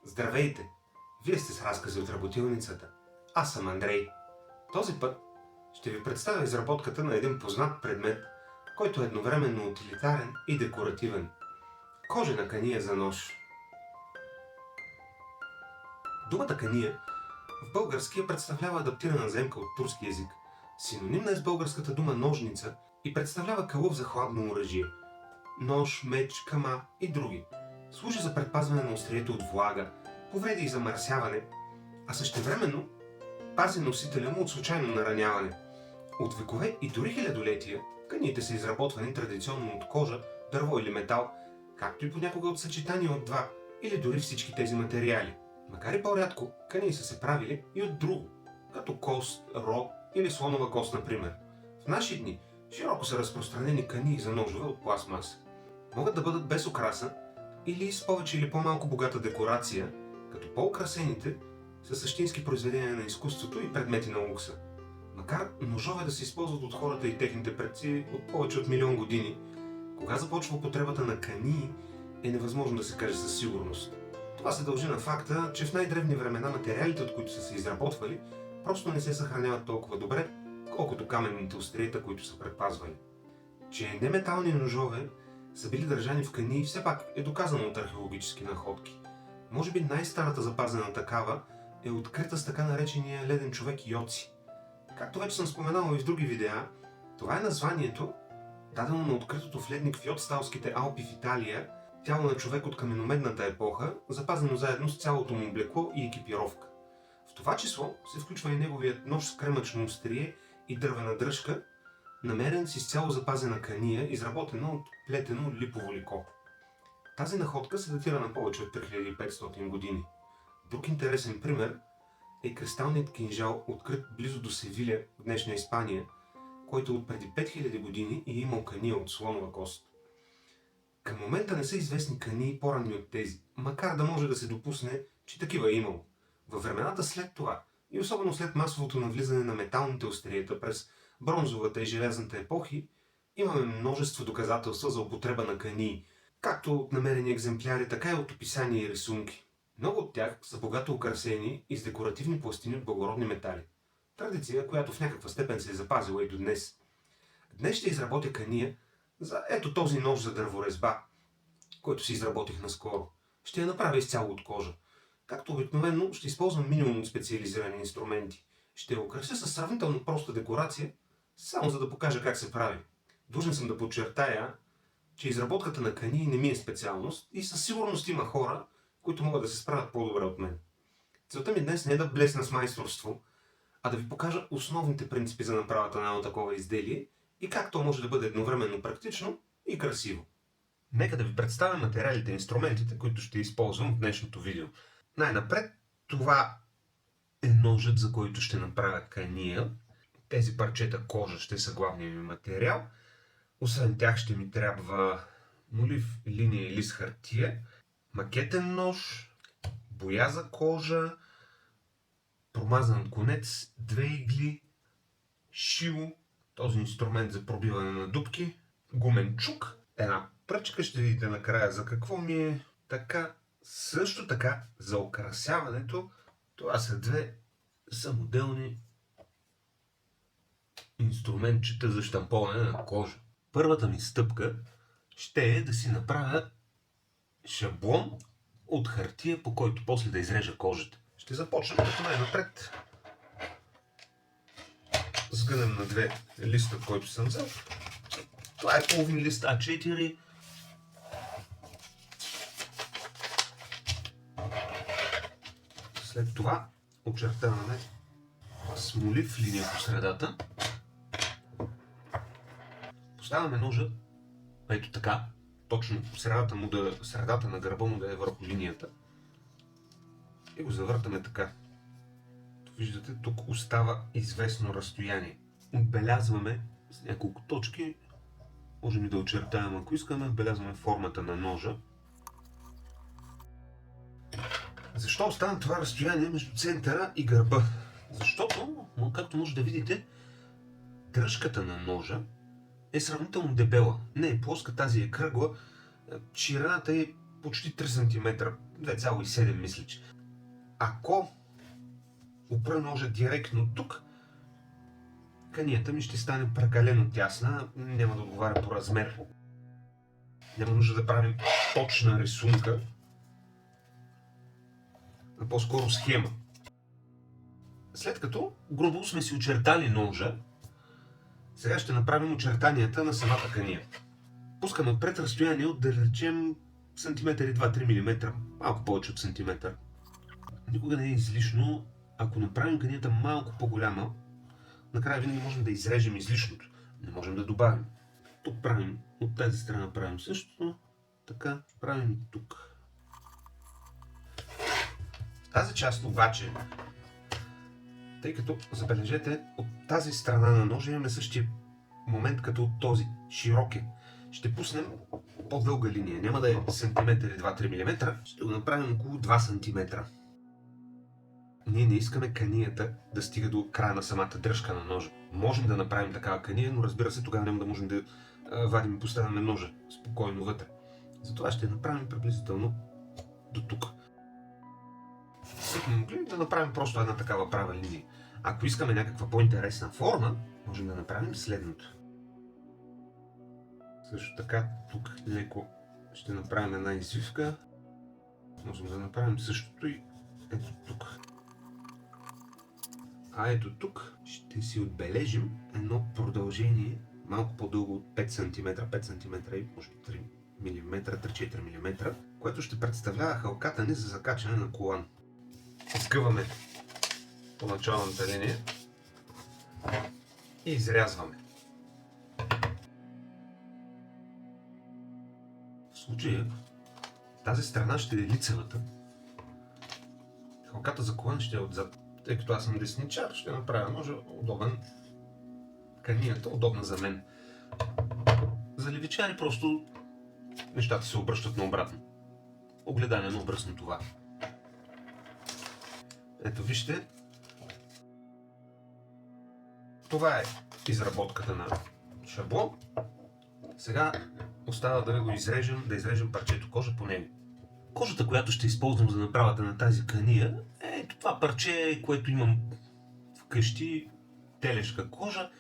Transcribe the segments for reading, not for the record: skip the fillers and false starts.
Здравейте! Вие сте с разкази от работилницата. Аз съм Андрей. Този път ще ви представя изработката на един познат предмет, който е едновременно утилитарен и декоративен. Кожена кания за нож. Думата кания в българския представлява адаптирана заемка от турски език. Синонимна е с българската дума ножница и представлява кълъв за хладно оръжие. Нож, меч, кама и други. Служи за предпазване на острието от влага, повреди и замърсяване, а същевременно пази носителя му от случайно нараняване. От векове и дори хилядолетия каниите са изработвани традиционно от кожа, дърво или метал, както и понякога от съчетания от два или дори всички тези материали. Макар и по-рядко, кании са се правили и от друго, като кост, рог или слонова кост, например. В наши дни широко са разпространени кании за ножове от пластмаса. Могат да бъдат без украса или с повече или по-малко богата декорация, като по-украсените са същински произведения на изкуството и предмети на лукса. Макар ножове да се използват от хората и техните предци от повече от милион години, кога започва употребата на кании е невъзможно да се каже със сигурност. Това се дължи на факта, че в най-древни времена материалите, от които са се изработвали, просто не се съхраняват толкова добре, колкото каменните остриета, които са предпазвали. Че неметални ножове са били държани в кании, все пак е доказано от археологически находки. Може би най-старата запазена такава е открита с така наречения леден човек Йоци. Както вече съм споменал и в други видеа, това е названието, дадено на откритото в ледник в Йотсталските Алпи в Италия, тяло на човек от каменомедната епоха, запазено заедно с цялото му облекло и екипировка. В това число се включва и неговият нож с кремъчно острие и дървена дръжка, намерен с изцяло запазена кания, изработена от плетено липово лико. Тази находка се датира на повече от 3500 години. Друг интересен пример е кристалният кинжал, открит близо до Севиля, в днешна Испания, който от преди 5000 години е имал кания от слонова кост. Към момента не са известни кании по-ранни от тези, макар да може да се допусне, че такива е имало. Във времената след това, и особено след масовото навлизане на металните остриета през бронзовата и железната епохи, имаме множество доказателства за употреба на кании, както от намерени екземпляри, така и от описания и рисунки. Много от тях са богато украсени и с декоративни пластини от благородни метали. Традиция, която в някаква степен се е запазила и до днес. Днес ще изработя кания за ето този нож за дърворезба, който си изработих наскоро. Ще я направя изцяло от кожа. Както обикновено, ще използвам минимум от специализирани инструменти. Ще я украся със сравнително проста декорация, само за да покажа как се прави. Длъжен съм да подчертая, че изработката на кании не ми е специалност и със сигурност има хора, които могат да се справят по-добре от мен. Целта ми днес не е да блесна с майсторство, а да ви покажа основните принципи за направата на едно такова изделие и как то може да бъде едновременно практично и красиво. Нека да ви представя материалите и инструментите, които ще използвам в днешното видео. Най-напред, това е ножът, за който ще направя кания. Тези парчета кожа ще са главният ми материал. Освен тях ще ми трябва молив, линия или с хартия, макетен нож, боя за кожа, промазан конец, две игли, шило, този инструмент за пробиване на дупки, гумен чук, една пръчка, ще видите накрая за какво ми е така. Също така, за украсяването, това са две самоделни инструментчета за щамповане на кожа. Първата ми стъпка ще е да си направя шаблон от хартия, по който после да изрежа кожата. Ще започнем като най-напред. Сгънем на две листа, който съм взел. Това е половин лист А4. След това очертаваме с молив линия по средата. Поставяме ножа ето така, точно средата на гърба му да е върху линията. И го завъртаме така. Виждате, тук остава известно разстояние. Отбелязваме с няколко точки, можем и да очертаем, ако искаме, отбелязваме формата на ножа. Защо остана това разстояние между центъра и гърба? Защото, както може да видите, дръжката на ножа е сравнително дебела. Не е плоска, тази е кръгла. Ширината е почти 3 см, 2,7 мисля, че. Ако опра ножа директно тук, канията ми ще стане прекалено тясна, няма да отговаря по размер. Няма нужда да правим точна рисунка, а по-скоро схема. След като грубо сме си очертали ножа, сега ще направим очертанията на самата кания. Пускаме отпред разстояние от, да речем, сантиметър и 2-3 мм, малко повече от сантиметър. Никога не е излишно, ако направим канията малко по-голяма, накрая винаги можем да изрежем излишното. Не можем да добавим. Тук правим, от тази страна правим същото, така правим и тук. В тази част обаче, тъй като, забележете, от тази страна на ножа имаме същия момент като от този, широк е. Ще пуснем по-дълга линия, няма да е сантиметър и 2-3 мм, ще го направим около 2 см. Ние не искаме канията да стига до края на самата дръжка на ножа. Можем да направим такава кания, но разбира се, тогава няма да можем да вадим и поставяме ножа спокойно вътре. Затова ще направим приблизително до тук. Бихме могли да направим просто една такава права линия. Ако искаме някаква по-интересна форма, можем да направим следното. Също така, тук леко ще направим една извивка. Можем да направим същото и ето тук. А ето тук ще си отбележим едно продължение малко по-дълго от 5 см, 5 см и може би 3 мм, 3-4 мм, което ще представлява халката ни за закачане на колан. Изкъваме по началната линия и изрязваме. В случая тази страна ще е лицевата. Халката за колан ще е отзад. Тъй като аз съм десничар, ще направя ножа удобен. Канията удобна за мен. За левичари просто нещата се обръщат наобратно. Огледане на образ на това. Ето вижте. Това е изработката на шаблон. Сега остава да го изрежем, да изрежем парчето кожа по него. Кожата, която ще използвам за направата на тази кания, е ето това парче, което имам вкъщи, телешка кожа,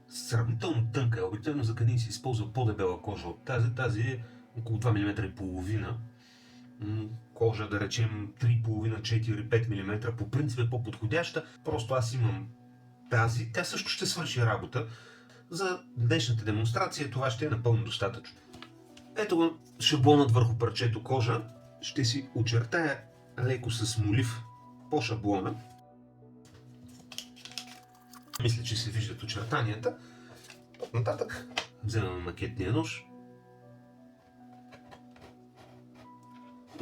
сравнително тънка. Обикновено за кanii се използва по-дебела кожа от тази. Тази е около 2 мм и половина. Кожа, да речем 3,5, 4, 5 мм, по принцип е по-подходяща. Просто аз имам тази. Тя също ще свърши работа. За днешната демонстрация това ще е напълно достатъчно. Ето го шаблонът върху парчето кожа. Ще си очертая леко с молив по шаблона. Мисля, че се виждат очертанията. От нататък вземам макетния нож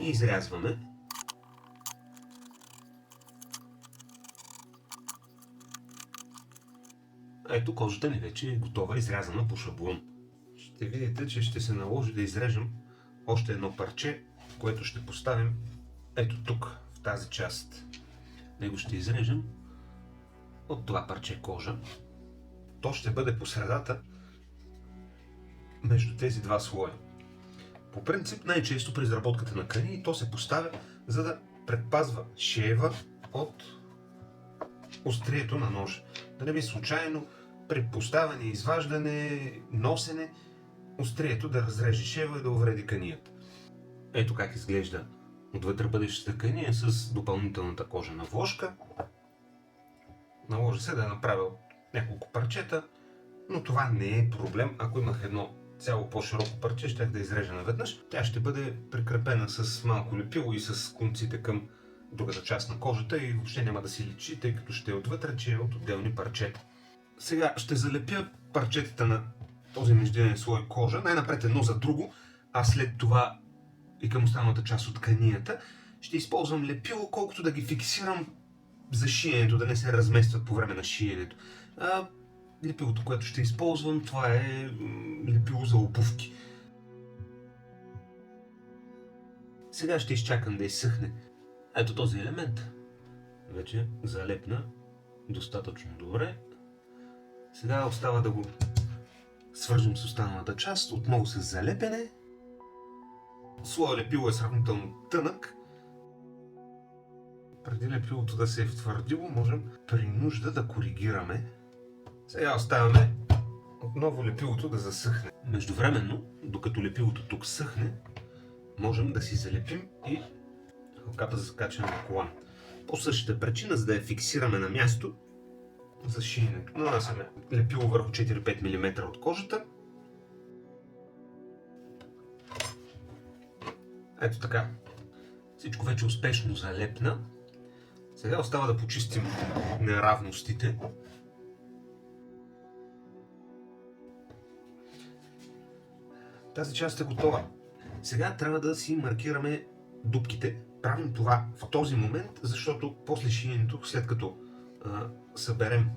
и изрязваме. Ето кожата ни вече е готова, изрязана по шаблон. Ще видите, че ще се наложи да изрежем още едно парче, което ще поставим ето тук, в тази част. Него ще изрежем от това парче кожа. То ще бъде по средата между тези два слоя. По принцип, най-често при изработката на кани то се поставя, за да предпазва шева от острието на ножа. Да не би случайно при поставяне, изваждане, носене, острието да разреже шева и да увреди канията. Ето как изглежда отвътре бъдещата кания с допълнителната кожена вложка. Наложи се да направя няколко парчета, но това не е проблем. Ако имах едно цяло по-широко парче, щях да изрежа наведнъж. Тя ще бъде прикрепена с малко лепило и с конците към другата част на кожата и въобще няма да си личи, тъй като ще е отвътре, че е от отделни парчета. Сега ще залепя парчетата на този междинен слой кожа, най-напред едно за друго, а след това и към останалата част от канията ще използвам лепило, колкото да ги фиксирам за шиенето, да не се разместват по време на шиенето. Лепилото, което ще използвам, това е лепило за обувки. Сега ще изчакам да изсъхне. Ето този елемент вече залепна достатъчно добре. Сега остава да го свържем с останалата част, отново с залепене. Слоя лепило е сравнително тънък. Преди лепилото да се е втвърдило, можем при нужда да коригираме. Сега оставяме отново лепилото да засъхне. Междувременно, докато лепилото тук съхне, можем да си залепим и ръката за закачане на колан. По същата причина, за да я фиксираме на място за шиенето. Нанасяме лепило върху 4-5 мм от кожата. Ето така. Всичко вече успешно залепна. Сега остава да почистим неравностите. Тази част е готова. Сега трябва да си маркираме дупките. Правим това в този момент, защото после шиенето, след като съберем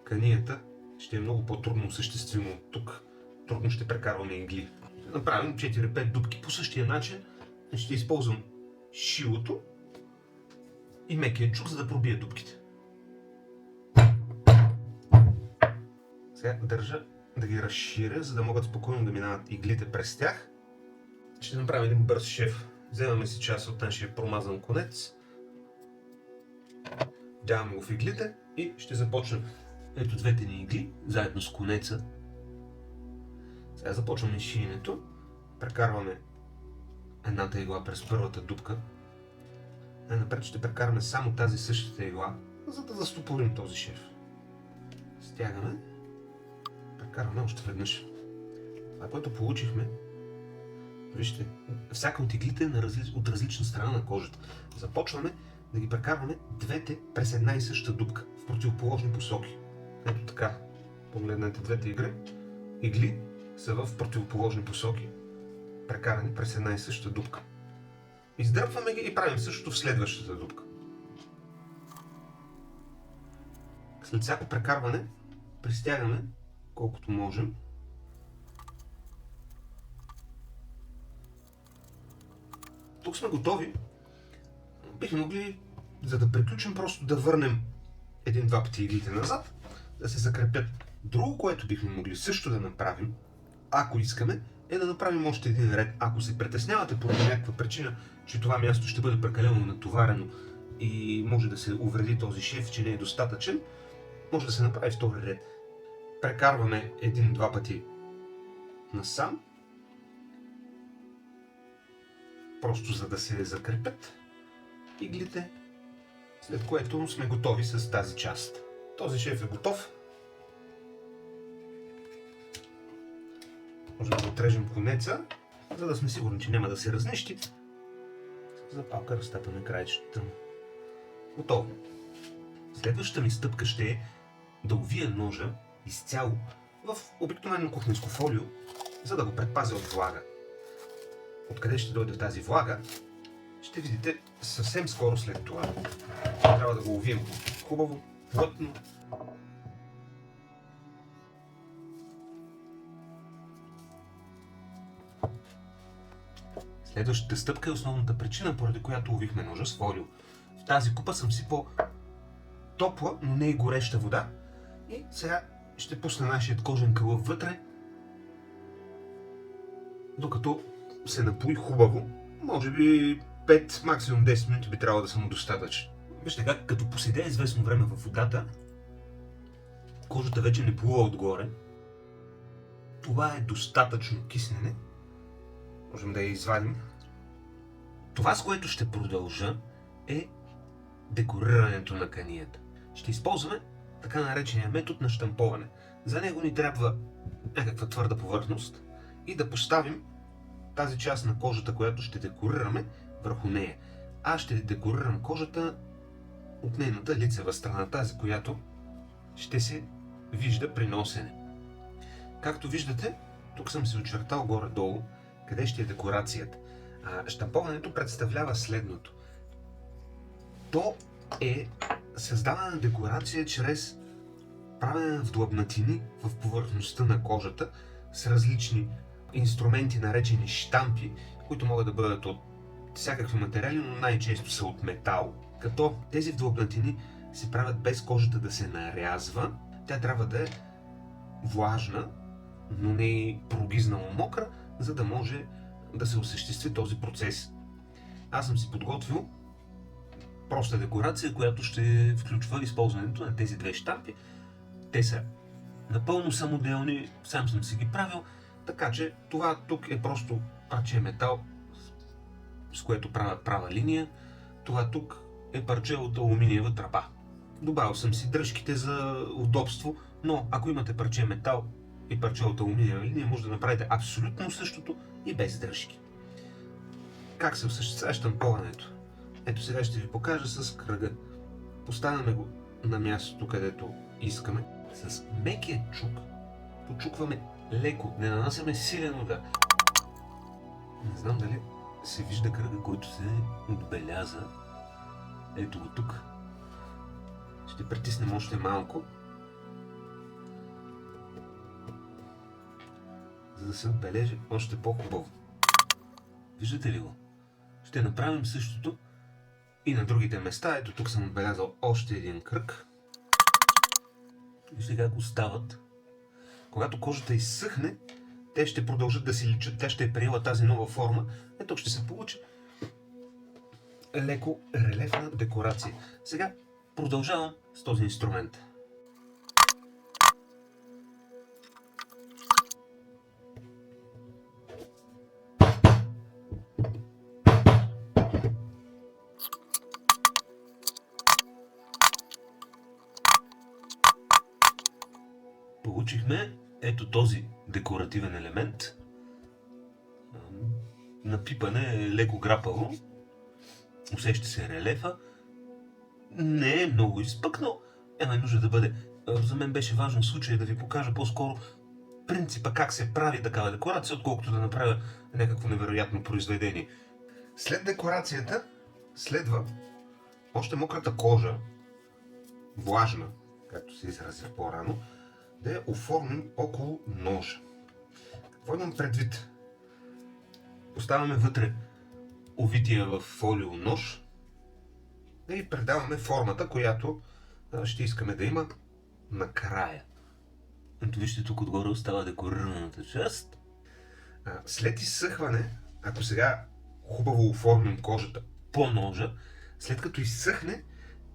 канията, ще е много по-трудно осъществимо от тук. Трудно ще прекарваме игли. Ще направим 4-5 дупки по същия начин. Ще използвам шилото и мекия чук, за да пробия дупките. Сега държа да ги разширя, за да могат спокойно да минават иглите през тях. Ще направим един бърз шев. Вземаме си част от нашия промазан конец. Вдяваме го в иглите и ще започнем. Ето двете ни игли, заедно с конеца. Сега започваме шиенето. Прекарваме едната игла през първата дупка. Най-напред ще прекараме само тази същата игла, за да застопорим този шев. Стягаме. Прекарваме още веднъж. Това, което получихме, вижте, всяка от иглите е от различна страна на кожата. Започваме да ги прекарваме двете през една и съща дупка, в противоположни посоки. Ето така. Погледнете двете игли са в противоположни посоки, прекарани през една и съща дупка. Издърпваме ги и правим същото в следващата дупка. След всяко прекарване пристягаме колкото можем. Тук сме готови. Бихме могли, за да приключим, просто да върнем един-два пъти иглите назад, да се закрепят. Друго, което бихме могли също да направим, ако искаме, е да направим още един ред. Ако се притеснявате поради някаква причина, че това място ще бъде прекалено натоварено и може да се увреди този шев, че не е достатъчен, може да се направи втори ред. Прекарваме един-два пъти насам, просто за да се закрепят иглите, след което сме готови с тази част. Този шев е готов. Може да отрежем конеца, за да сме сигурни, че няма да се разнищи. Запалка разтапяме краищата. Готово. Следващата ми стъпка ще е да увия ножа изцяло в обикновено кухненско фолио, за да го предпазя от влага. Откъде ще дойде тази влага, ще видите съвсем скоро след това. Трябва да го увием хубаво, плътно. Следващата стъпка е основната причина, поради която увихме ножа с фолио. В тази купа съм сипал топла, но не и гореща вода. И сега ще пусна нашият кожен кълъп вътре, докато се напои хубаво. Може би 5, максимум 10 минути би трябвало да са му достатъчно. Вижте как, като поседе известно време във водата, кожата вече не плува отгоре. Това е достатъчно киснене. Можем да я извадим. Това, с което ще продължа, е декорирането на канията. Ще използваме така наречения метод на щамповане. За него ни трябва някаква твърда повърхност и да поставим тази част на кожата, която ще декорираме, върху нея. Аз ще декорирам кожата от нейната лицева страна, тази, която ще се вижда при носене. Както виждате, тук съм се очертал горе-долу къде ще е декорацията. Щамповането представлява следното. То е създаване на декорация чрез правене на вдлъбнатини в повърхността на кожата с различни инструменти, наречени щампи, които могат да бъдат от всякакви материали, но най-често са от метал. Като тези вдлъбнатини се правят без кожата да се нарязва, тя трябва да е влажна, но не и прогизнало мокра, за да може да се осъществи този процес. Аз съм си подготвил проста декорация, която ще включва използването на тези две щампи. Те са напълно самоделни, сам съм си ги правил, така че това тук е просто парче метал, с което правя права линия. Това тук е парче от алуминиева тръба. Добавил съм си дръжките за удобство, но ако имате парче метал и парче от алуминиева линия, може да направите абсолютно същото и без дръжки. Как се осъществява щамповането? Ето сега ще ви покажа с кръга. Поставяме го на мястото, където искаме. С мекия чук почукваме леко, не нанасяме силен удар. Не знам дали се вижда кръга, който се отбеляза. Ето го тук. Ще притиснем още малко, за да се отбележи още по-хубаво. Виждате ли го? Ще направим същото и на другите места. Ето тук съм отбелязал още един кръг. Вижте как остават. Когато кожата изсъхне, те ще продължат да си личат. Тя ще е приела тази нова форма. Ето тук ще се получи леко релефна декорация. Сега продължавам с този инструмент. Получихме ето този декоративен елемент. Напипане е леко грапаво. Усеща се релефа. Не е много изпъкнал. Няма нужда да бъде. За мен беше важно в случая да ви покажа по-скоро принципа как се прави такава декорация, отколкото да направя някакво невероятно произведение. След декорацията следва още мократа кожа, влажна, както се изразих по-рано, да я оформим около ножа. Какво имам предвид? Поставяме вътре увития в фолио нож и предаваме формата, която ще искаме да има накрая. Ето вижте, тук отгоре остава декорираната част. След изсъхване, ако сега хубаво оформим кожата по ножа, след като изсъхне,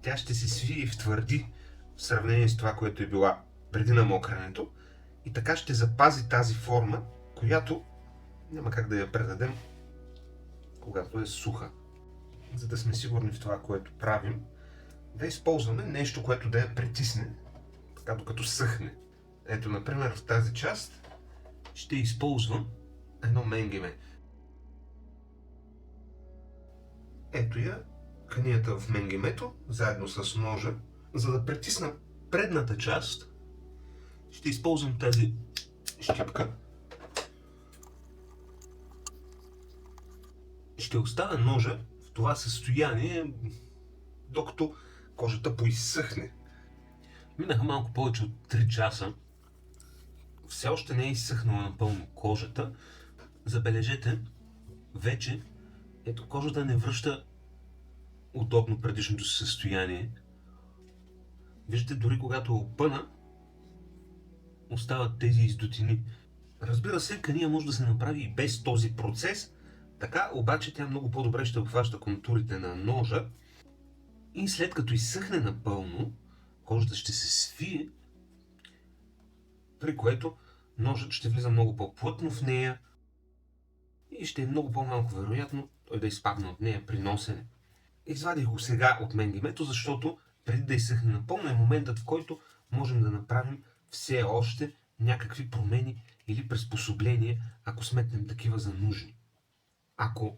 тя ще се свие и втвърди в сравнение с това, което е била преди намокрането, и така ще запази тази форма, която няма как да я предадем, когато е суха. За да сме сигурни в това, което правим, да използваме нещо, което да я притисне, така докато съхне. Ето, например, в тази част ще използвам едно менгеме. Ето я, канията в менгемето, заедно с ножа. За да притисна предната част, ще използвам тази щипка. Ще оставя ножа в това състояние, докато кожата поизсъхне. Минаха малко повече от 3 часа. Все още не е изсъхнала напълно кожата. Забележете, вече ето кожата не връща удобно предишното си състояние. Виждате, дори когато е опъна, остават тези издутини. Разбира се, кания може да се направи и без този процес, така обаче тя много по-добре ще обхваща контурите на ножа и след като изсъхне напълно, кожата ще се свие, при което ножът ще влиза много по-плътно в нея и ще е много по-малко вероятно той да изпадне от нея при носене. Извадих го сега от менгемето, защото преди да изсъхне напълно е моментът, в който можем да направим все още някакви промени или приспособления, ако сметнем такива за нужни. Ако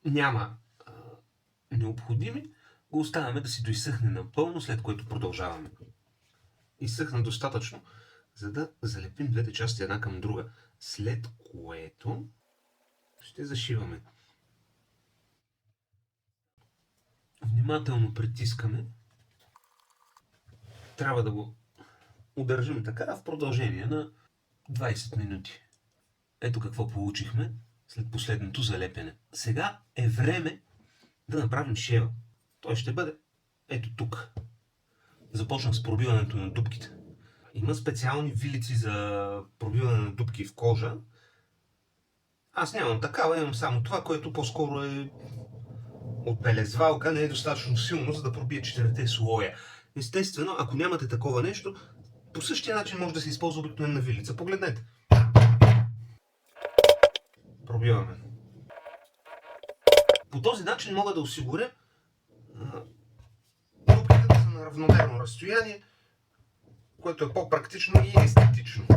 няма необходими, го оставяме да си доизсъхне напълно, след което продължаваме. Изсъхна достатъчно, за да залепим двете части една към друга, след което ще зашиваме. Внимателно притискаме. Трябва да го удържим така в продължение на 20 минути. Ето какво получихме след последното залепяне. Сега е време да направим шева. Той ще бъде ето тук. Започнах с пробиването на дупките. Има специални вилици за пробиване на дупки в кожа. Аз нямам такава, имам само това, което по-скоро е от пелезвалка, не е достатъчно силно, за да пробие 4 слоя. Естествено, ако нямате такова нещо, по същия начин може да се използва обикновена вилица. Погледнете. Пробиваме. По този начин мога да осигуря дупките да са на равномерно разстояние, което е по-практично и естетично.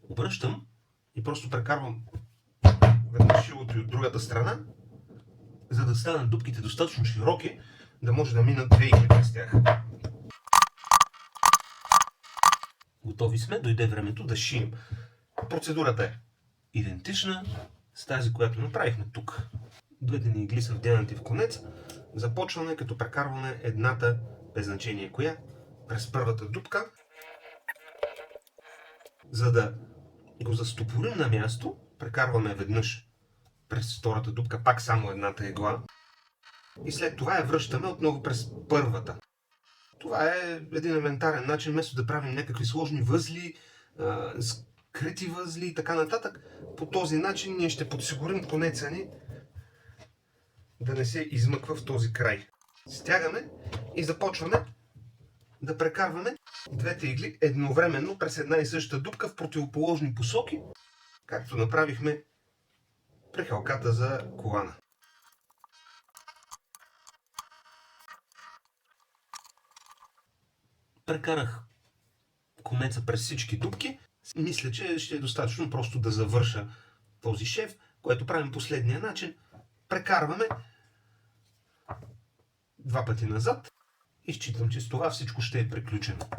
Обръщам и просто прекарвам веднъж шилото и от другата страна, за да станат дупките достатъчно широки, да може да минат 2 игли през тях. Готови сме, дойде времето да шием. Процедурата е идентична с тази, която направихме тук. Двете ни игли са вденати в конец. Започваме като прекарваме едната, без значение коя, през първата дупка. За да го застопорим на място, прекарваме веднъж през втората дупка, пак само едната игла. И след това я връщаме отново през първата. Това е един елементарен начин, вместо да правим някакви сложни възли, скрити възли и така нататък. По този начин ние ще подсигурим конеца ни да не се измъква в този край. Стягаме и започваме да прекарваме двете игли едновременно през една и съща дупка в противоположни посоки, както направихме при халката за колана. Прекарах конеца през всички дупки. Мисля, че ще е достатъчно просто да завърша този шев, което правим последния начин. Прекарваме 2 пъти назад и считам, че с това всичко ще е приключено.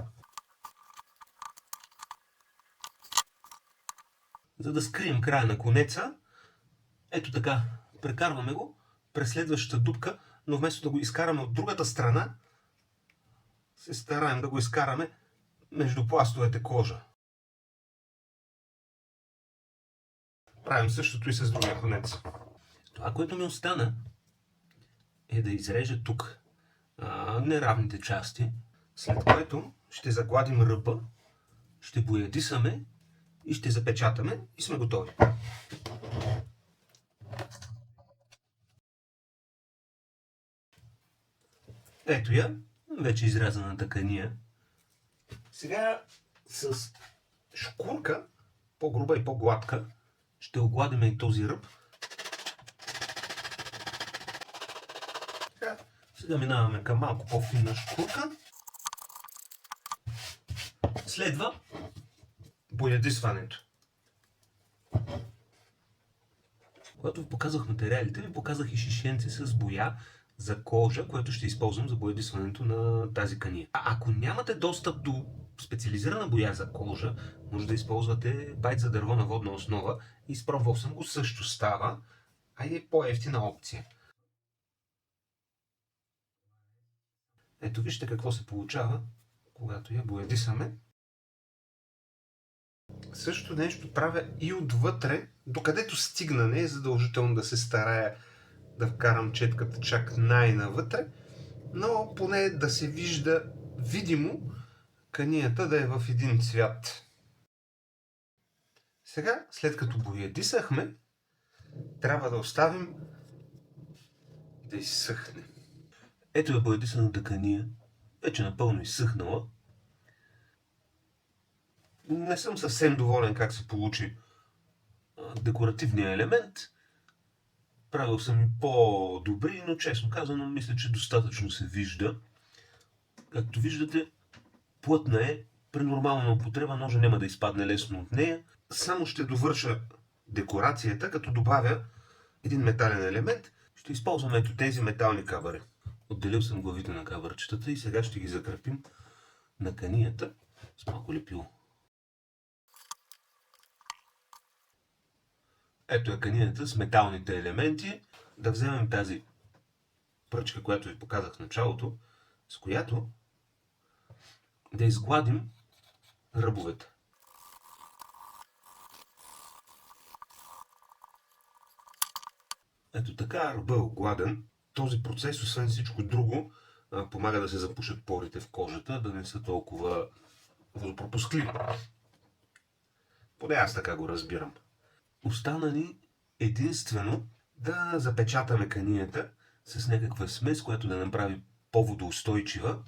За да скрием края на конеца, ето така, прекарваме го през следващата дупка, но вместо да го изкараме от другата страна, се стараем да го изкараме между пластовете кожа. Правим същото и с другия конец. Това, което ми остана, е да изрежа тук неравните части, след което ще загладим ръба, ще боядисаме и ще запечатаме и сме готови. Ето я, вече изрязаната кания. Сега с шкурка, по-груба и по-гладка, ще огладим и този ръб. Сега минаваме към малко по-финна шкурка. Следва боядисването. Когато ви показах материалите, ви показах и шишенце с боя за кожа, което ще използвам за боядисването на тази кания. Ако нямате достъп до специализирана боя за кожа, може да използвате байт за дърво на водна основа. Изпробвал съм го, също става, а и е по-евтина опция. Ето вижте какво се получава, когато я боядисаме. Същото нещо правя и отвътре, докъдето стигна. Не е задължително да се старая да вкарам четката чак най-навътре, но поне да се вижда видимо канията да е в един цвят. Сега, след като боядисахме, трябва да оставим да изсъхне. Ето е боядисаната кания, вече напълно изсъхнала. Не съм съвсем доволен как се получи декоративния елемент. Правил съм и по-добри, но честно казано, мисля, че достатъчно се вижда. Както виждате, плътна е. При нормална употреба ножа няма да изпадне лесно от нея. Само ще довърша декорацията, като добавя един метален елемент. Ще използвам ето тези метални кабари. Отделил съм главите на кабарчетата и сега ще ги закрепим на канията с малко лепило. Ето е канията с металните елементи. Да вземем тази пръчка, която ви показах в началото, с която да изгладим ръбовете. Ето така, ръба е огладен. Този процес, освен всичко друго, помага да се запушат порите в кожата, да не са толкова водопропускливи. Поне аз така го разбирам. Остана ни единствено да запечатаме канията с някаква смес, която да направи по-водоустойчива.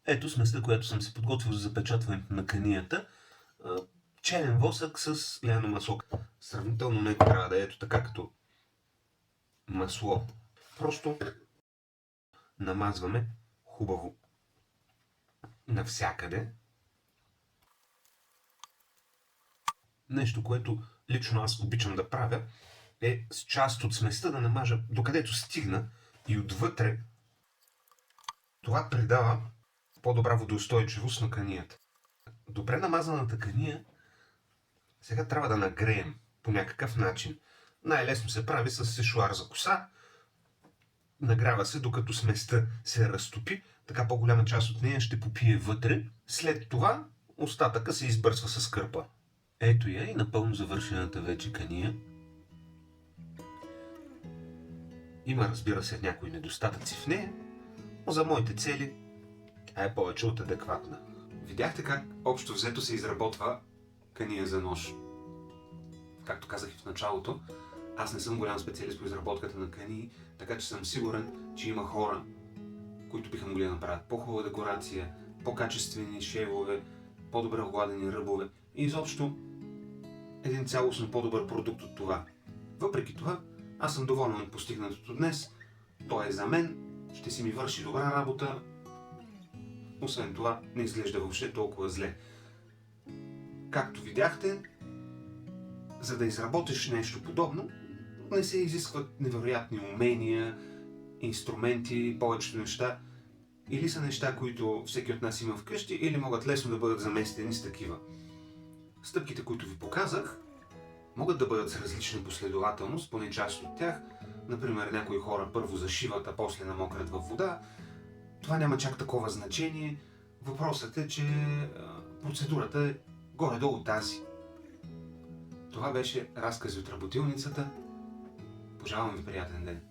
Ето сместа, която съм си подготвил за запечатването на канията. Челен восък с ляно масло. Сравнително не трябва да е ето така като масло. Просто намазваме хубаво навсякъде. Нещо, което лично аз обичам да правя, е с част от сместа да намажа докъдето стигна и отвътре. Това придава по-добра водоустойчивост на канията. Добре намазаната кания сега трябва да нагреем по някакъв начин. Най-лесно се прави с сешуар за коса. Нагрява се докато сместа се разтопи, така по-голяма част от нея ще попие вътре. След това остатъка се избърсва с кърпа. Ето я и напълно завършената вече кания. Има, разбира се, някои недостатъци в нея, но за моите цели е повече от адекватна. Видяхте как общо взето се изработва кания за нож. Както казах и в началото, аз не съм голям специалист по изработката на кании, така че съм сигурен, че има хора, които биха могли да направят по-хубава декорация, по-качествени шевове, по-добре огладени ръбове и изобщо един цялостно по-добър продукт от това. Въпреки това, аз съм доволен от постигнатото днес. Той е за мен, ще си ми върши добра работа. Освен това, не изглежда въобще толкова зле. Както видяхте, за да изработиш нещо подобно, не се изискват невероятни умения, инструменти, повечето неща. Или са неща, които всеки от нас има вкъщи, или могат лесно да бъдат заместени с такива. Стъпките, които ви показах, могат да бъдат с различна последователност, поне част от тях. Например, някои хора първо зашиват, а после намокрят във вода. Това няма чак такова значение. Въпросът е, че процедурата е горе-долу тази. Това беше разкази от работилницата. Пожелавам ви приятен ден!